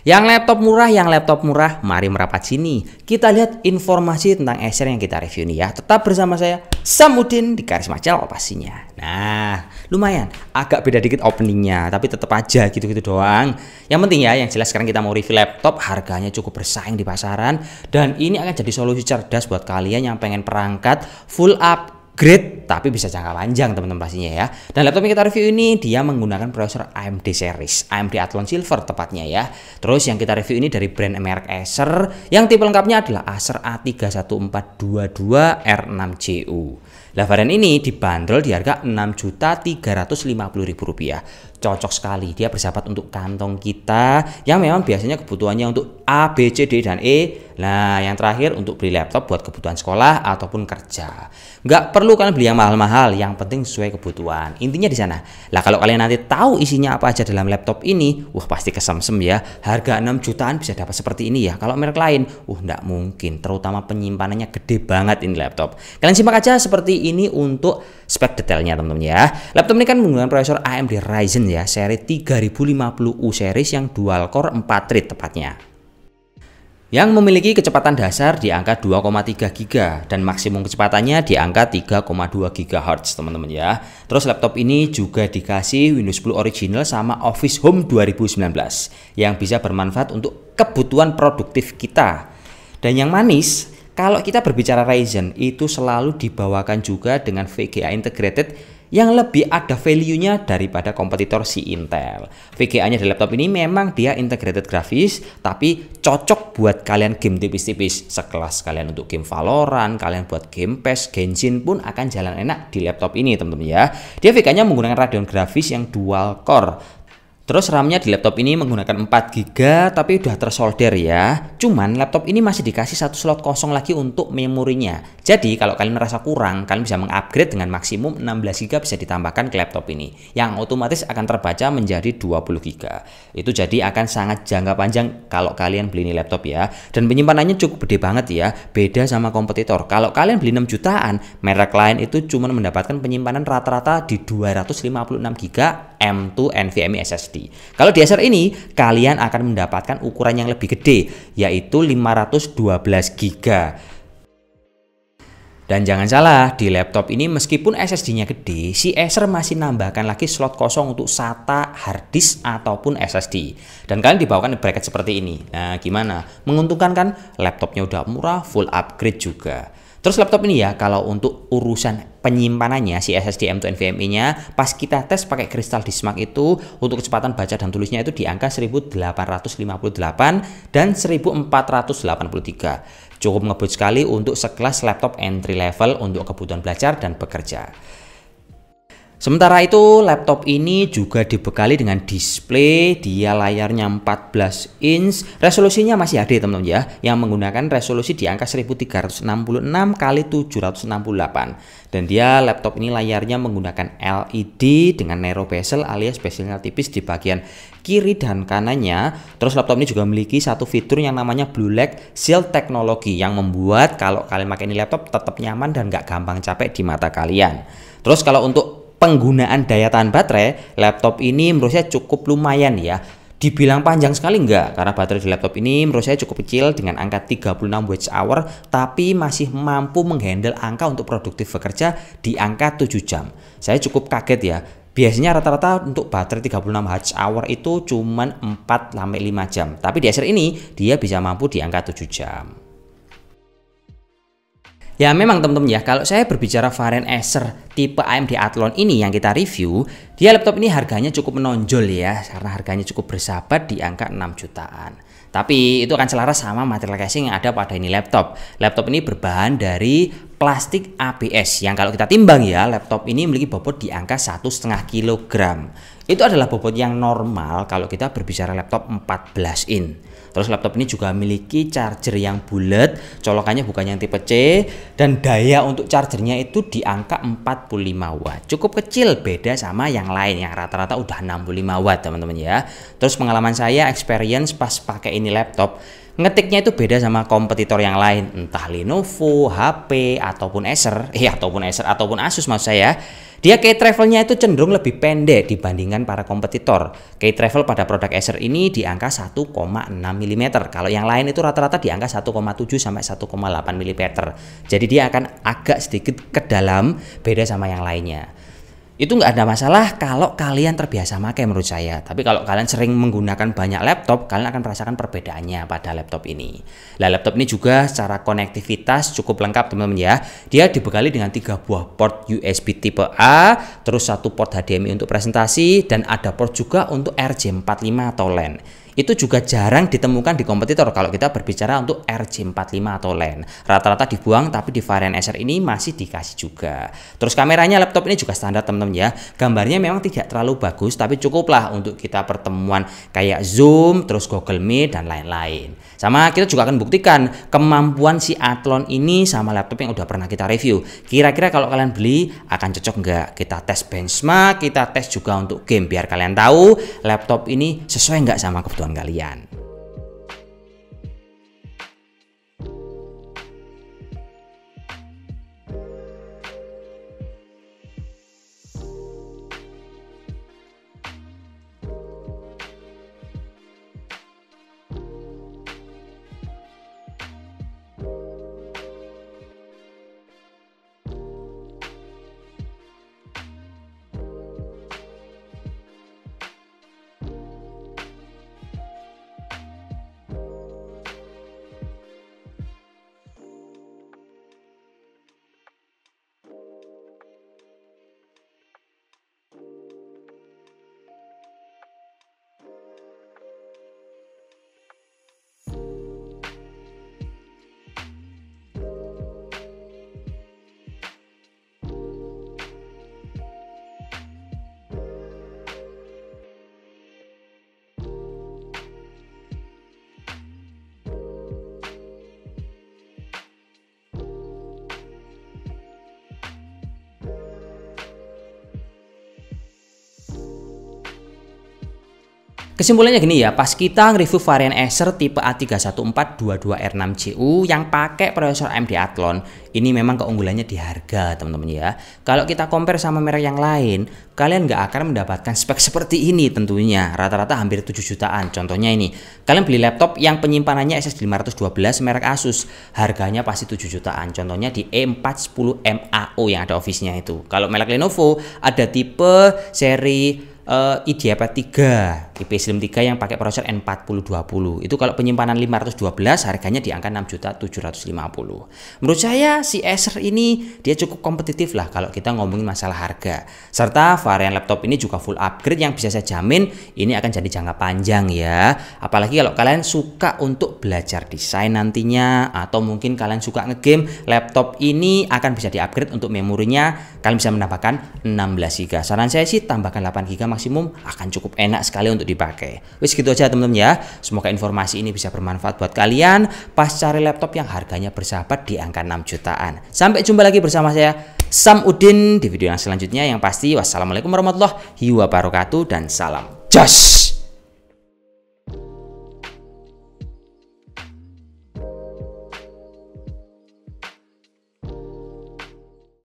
Yang laptop murah, mari merapat sini. Kita lihat informasi tentang Acer yang kita review nih ya. Tetap bersama saya, Samudin di Karisma Channel pastinya. Nah, lumayan, agak beda dikit openingnya, tapi tetap aja gitu-gitu doang. Yang penting ya, yang jelas sekarang kita mau review laptop, harganya cukup bersaing di pasaran. Dan ini akan jadi solusi cerdas buat kalian yang pengen perangkat full upgrade tapi bisa jangka panjang teman-teman pastinya ya. Dan laptop yang kita review ini dia menggunakan prosesor AMD series, AMD Athlon Silver tepatnya ya. Terus yang kita review ini dari brand merek Acer, yang tipe lengkapnya adalah Acer A31422R6CU. Nah, varian ini dibanderol di harga Rp6.350.000. Cocok sekali, dia bersahabat untuk kantong kita yang memang biasanya kebutuhannya untuk A, B, C, D, dan E. Nah, yang terakhir untuk beli laptop buat kebutuhan sekolah ataupun kerja. Nggak perlu kalian beli yang mahal-mahal, yang penting sesuai kebutuhan. Intinya di sana. Lah, kalau kalian nanti tahu isinya apa aja dalam laptop ini, wah pasti kesemsem ya. Harga 6 jutaan bisa dapat seperti ini ya. Kalau merek lain, nggak mungkin. Terutama penyimpanannya gede banget ini laptop. Kalian simak aja seperti ini untuk spek detailnya teman-teman ya. Laptop ini kan menggunakan prosesor AMD Ryzen ya, seri 3050U series yang dual core 4 thread tepatnya, yang memiliki kecepatan dasar di angka 2,3 GB dan maksimum kecepatannya di angka 3,2 GHz teman-teman ya. Terus laptop ini juga dikasih Windows 10 original sama Office Home 2019 yang bisa bermanfaat untuk kebutuhan produktif kita. Dan yang manis, kalau kita berbicara Ryzen itu selalu dibawakan juga dengan VGA integrated yang lebih ada value-nya daripada kompetitor si Intel. VGA-nya di laptop ini memang dia integrated grafis, tapi cocok buat kalian game tipis-tipis. Sekelas kalian untuk game Valorant, kalian buat game PES, Genshin pun akan jalan enak di laptop ini teman-teman ya. Dia VGA-nya menggunakan Radeon grafis yang dual core. Terus RAM-nya di laptop ini menggunakan 4 GB tapi udah tersolder ya. Cuman laptop ini masih dikasih satu slot kosong lagi untuk memorinya. Jadi kalau kalian merasa kurang, kalian bisa mengupgrade dengan maksimum 16 GB bisa ditambahkan ke laptop ini. Yang otomatis akan terbaca menjadi 20 GB. Itu jadi akan sangat jangka panjang kalau kalian beli ini laptop ya. Dan penyimpanannya cukup gede banget ya. Beda sama kompetitor. Kalau kalian beli 6 jutaan, merek lain itu cuma mendapatkan penyimpanan rata-rata di 256 GB M2 NVMe SSD. Kalau di Acer ini kalian akan mendapatkan ukuran yang lebih gede, yaitu 512 GB. Dan jangan salah, di laptop ini meskipun SSD-nya gede, si Acer masih nambahkan lagi slot kosong untuk SATA, hard disk ataupun SSD. Dan kalian dibawakan bracket seperti ini. Nah, gimana? Menguntungkan kan? Laptopnya udah murah, full upgrade juga. Terus laptop ini ya, kalau untuk urusan penyimpanannya si SSD M2 NVMe-nya pas kita tes pakai Crystal Dismark itu untuk kecepatan baca dan tulisnya itu di angka 1858 dan 1483. Cukup ngebut sekali untuk sekelas laptop entry level untuk kebutuhan belajar dan bekerja. Sementara itu laptop ini juga dibekali dengan display, dia layarnya 14 inch, resolusinya masih HD teman-teman ya, yang menggunakan resolusi di angka 1366 x 768. Dan dia laptop ini layarnya menggunakan LED dengan narrow bezel alias bezelnya tipis di bagian kiri dan kanannya. Terus laptop ini juga memiliki satu fitur yang namanya Blue Light Shield teknologi yang membuat kalau kalian pakai ini laptop tetap nyaman dan nggak gampang capek di mata kalian. Terus kalau untuk penggunaan daya tahan baterai, laptop ini menurut saya cukup lumayan ya. Dibilang panjang sekali enggak, karena baterai di laptop ini menurut saya cukup kecil dengan angka 36 Wh, tapi masih mampu menghandle angka untuk produktif bekerja di angka 7 jam. Saya cukup kaget ya. Biasanya rata-rata untuk baterai 36 Wh itu cuman 4-5 jam. Tapi di Acer ini dia bisa mampu di angka 7 jam. Ya memang teman-teman ya, kalau saya berbicara varian Acer tipe AMD Athlon ini yang kita review, dia laptop ini harganya cukup menonjol ya, karena harganya cukup bersahabat di angka 6 jutaan. Tapi itu akan selaras sama material casing yang ada pada ini laptop. Laptop ini berbahan dari plastik ABS yang kalau kita timbang ya, laptop ini memiliki bobot di angka 1,5 kg. Itu adalah bobot yang normal kalau kita berbicara laptop 14 in. Terus laptop ini juga memiliki charger yang bulat, colokannya bukan yang tipe C, dan daya untuk chargernya itu di angka 45 watt. Cukup kecil beda sama yang lain yang rata-rata udah 65 watt teman-teman ya. Terus pengalaman saya experience pas pakai ini laptop, ngetiknya itu beda sama kompetitor yang lain, entah Lenovo, HP ataupun Acer ataupun Asus maksud saya. Dia key travelnya itu cenderung lebih pendek dibandingkan para kompetitor. Key travel pada produk Acer ini di angka 1,6 mm. Kalau yang lain itu rata-rata di angka 1,7 sampai 1,8 mm. Jadi dia akan agak sedikit ke dalam, beda sama yang lainnya. Itu nggak ada masalah kalau kalian terbiasa pakai menurut saya. Tapi kalau kalian sering menggunakan banyak laptop, kalian akan merasakan perbedaannya pada laptop ini. Nah, laptop ini juga secara konektivitas cukup lengkap teman-teman ya. Dia dibekali dengan 3 buah port USB tipe A, terus 1 port HDMI untuk presentasi, dan ada port juga untuk RJ45 atau LAN. Itu juga jarang ditemukan di kompetitor kalau kita berbicara untuk RJ45 atau LAN. Rata-rata dibuang, tapi di varian Acer ini masih dikasih juga. Terus kameranya laptop ini juga standar teman-teman ya. Gambarnya memang tidak terlalu bagus, tapi cukuplah untuk kita pertemuan kayak Zoom, terus Google Meet, dan lain-lain. Sama kita juga akan buktikan kemampuan si Athlon ini sama laptop yang udah pernah kita review. Kira-kira kalau kalian beli akan cocok nggak? Kita tes benchmark, kita tes juga untuk game biar kalian tahu laptop ini sesuai nggak sama kebutuhan kalian. Kesimpulannya gini ya, pas kita nge-review varian Acer tipe A31422R6CU yang pakai prosesor AMD Athlon, ini memang keunggulannya di harga teman-teman ya. Kalau kita compare sama merek yang lain, kalian nggak akan mendapatkan spek seperti ini tentunya. Rata-rata hampir 7 jutaan. Contohnya ini, kalian beli laptop yang penyimpanannya SSD 512 merek Asus, harganya pasti 7 jutaan. Contohnya di E410MAO yang ada office-nya itu. Kalau merek Lenovo, ada tipe seri IdeaPad 3, IP Slim 3 yang pakai prosesor N4020. Itu kalau penyimpanan 512 harganya di angka 6.750.000. Menurut saya si Acer ini dia cukup kompetitif lah kalau kita ngomongin masalah harga. Serta varian laptop ini juga full upgrade yang bisa saya jamin ini akan jadi jangka panjang ya. Apalagi kalau kalian suka untuk belajar desain nantinya, atau mungkin kalian suka ngegame, laptop ini akan bisa di-upgrade untuk memorinya. Kalian bisa menambahkan 16 GB. Saran saya sih tambahkan 8 GB maksimum, akan cukup enak sekali untuk dipakai. Wis gitu aja teman-teman ya. Semoga informasi ini bisa bermanfaat buat kalian pas cari laptop yang harganya bersahabat di angka 6 jutaan. Sampai jumpa lagi bersama saya Sam Udin di video yang selanjutnya. Yang pasti wassalamualaikum warahmatullahi wabarakatuh dan salam jos.